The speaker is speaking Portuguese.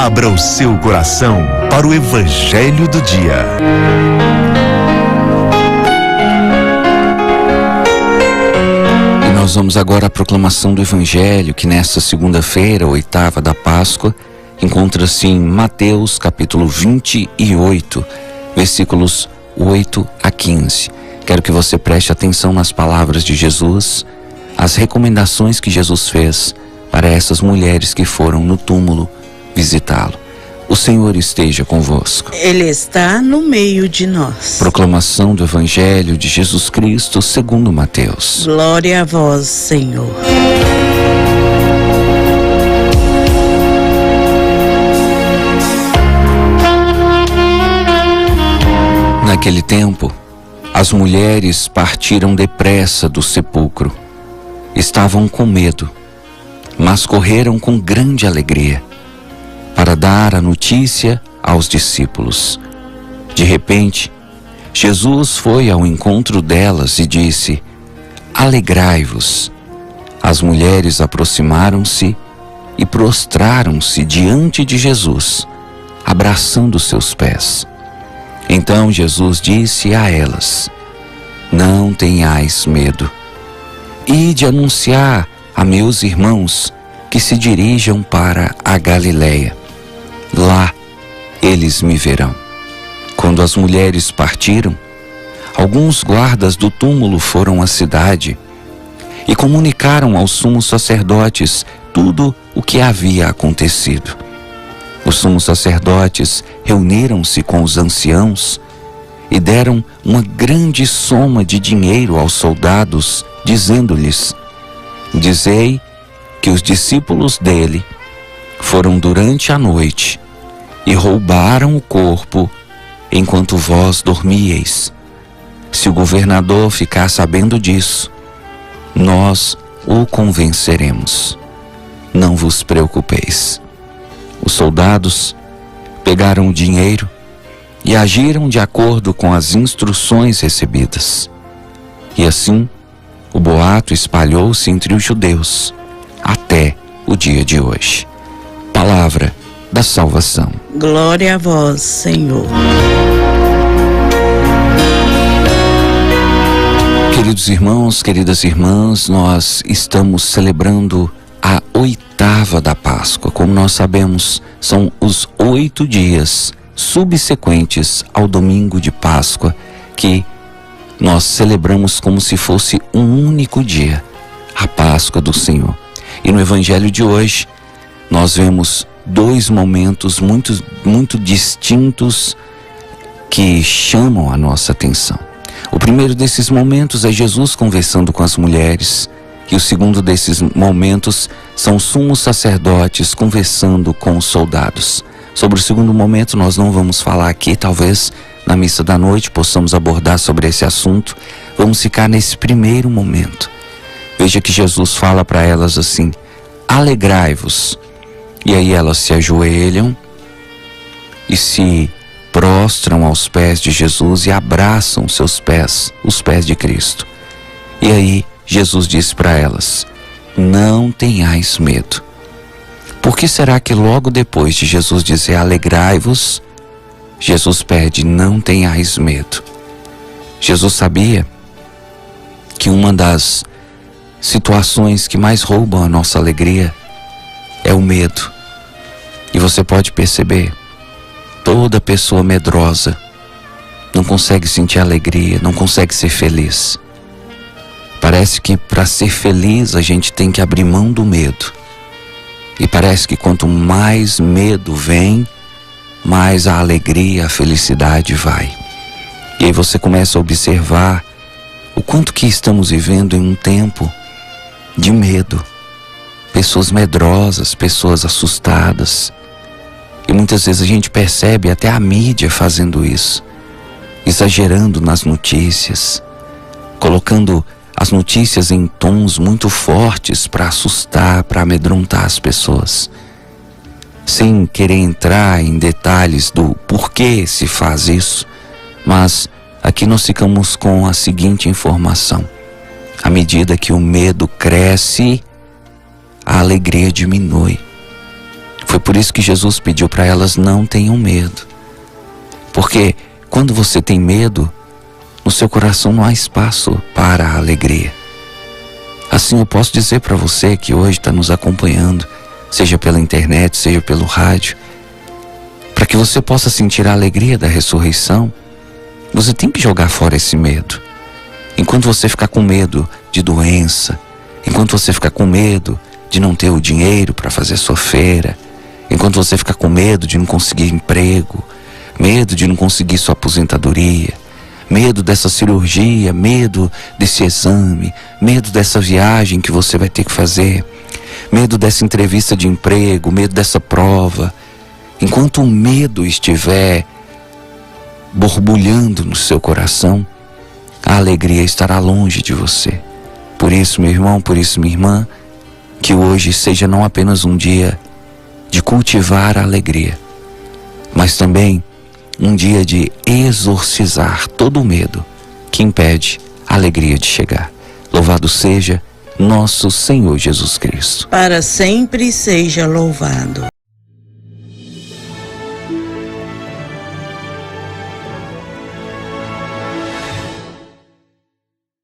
Abra o seu coração para o Evangelho do Dia. E nós vamos agora à proclamação do Evangelho, que nesta segunda-feira, 8ª da Páscoa, encontra-se em Mateus capítulo 28, versículos 8 a 15. Quero que você preste atenção nas palavras de Jesus, as recomendações que Jesus fez para essas mulheres que foram no túmulo visitá-lo. O Senhor esteja convosco. Ele está no meio de nós. Proclamação do Evangelho de Jesus Cristo segundo Mateus. Glória a vós, Senhor. Naquele tempo, as mulheres partiram depressa do sepulcro. Estavam com medo, mas correram com grande alegria para dar a notícia aos discípulos. De repente, Jesus foi ao encontro delas e disse: "Alegrai-vos." As mulheres aproximaram-se e prostraram-se diante de Jesus, abraçando seus pés. Então Jesus disse a elas: "Não tenhais medo. Ide anunciar a meus irmãos que se dirijam para a Galileia. Lá eles me verão." Quando as mulheres partiram, alguns guardas do túmulo foram à cidade e comunicaram aos sumos sacerdotes tudo o que havia acontecido. Os sumos sacerdotes reuniram-se com os anciãos e deram uma grande soma de dinheiro aos soldados, dizendo-lhes: "Dizei que os discípulos dele foram durante a noite e roubaram o corpo enquanto vós dormíeis. Se o governador ficar sabendo disso, nós o convenceremos. Não vos preocupeis." Os soldados pegaram o dinheiro e agiram de acordo com as instruções recebidas. E assim, o boato espalhou-se entre os judeus até o dia de hoje. Palavra da salvação. Glória a vós, Senhor. Queridos irmãos, queridas irmãs, nós estamos celebrando a 8ª da Páscoa. Como nós sabemos, são os 8 dias subsequentes ao domingo de Páscoa que nós celebramos como se fosse um único dia, a Páscoa do Senhor. E no Evangelho de hoje, nós vemos 2 momentos muito distintos que chamam a nossa atenção. O primeiro desses momentos é Jesus conversando com as mulheres, e o segundo desses momentos são os sumos sacerdotes conversando com os soldados. Sobre o segundo momento nós não vamos falar aqui, talvez na missa da noite possamos abordar sobre esse assunto. Vamos ficar nesse primeiro momento. Veja que Jesus fala para elas assim: "Alegrai-vos." E aí elas se ajoelham e se prostram aos pés de Jesus e abraçam seus pés, os pés de Cristo. E aí Jesus disse para elas: "Não tenhais medo." Por que será que logo depois de Jesus dizer "alegrai-vos", Jesus pede "não tenhais medo"? Jesus sabia que uma das situações que mais roubam a nossa alegria é o medo. E você pode perceber, toda pessoa medrosa não consegue sentir alegria, não consegue ser feliz. Parece que para ser feliz a gente tem que abrir mão do medo. E parece que quanto mais medo vem, mais a alegria, a felicidade vai. E aí você começa a observar o quanto que estamos vivendo em um tempo de medo. Pessoas medrosas, pessoas assustadas. E muitas vezes a gente percebe até a mídia fazendo isso, exagerando nas notícias, colocando as notícias em tons muito fortes para assustar, para amedrontar as pessoas, sem querer entrar em detalhes do porquê se faz isso. Mas aqui nós ficamos com a seguinte informação: à medida que o medo cresce, a alegria diminui. Foi por isso que Jesus pediu para elas: não tenham medo. Porque quando você tem medo, no seu coração não há espaço para a alegria. Assim eu posso dizer para você que hoje está nos acompanhando, seja pela internet, seja pelo rádio, para que você possa sentir a alegria da ressurreição, você tem que jogar fora esse medo. Enquanto você ficar com medo de doença, enquanto você ficar com medo de não ter o dinheiro para fazer sua feira, enquanto você ficar com medo de não conseguir emprego, medo de não conseguir sua aposentadoria, medo dessa cirurgia, medo desse exame, medo dessa viagem que você vai ter que fazer, medo dessa entrevista de emprego, medo dessa prova. Enquanto o medo estiver borbulhando no seu coração, a alegria estará longe de você. Por isso, meu irmão, por isso, minha irmã, que hoje seja não apenas um dia de cultivar a alegria, mas também um dia de exorcizar todo o medo que impede a alegria de chegar. Louvado seja nosso Senhor Jesus Cristo. Para sempre seja louvado.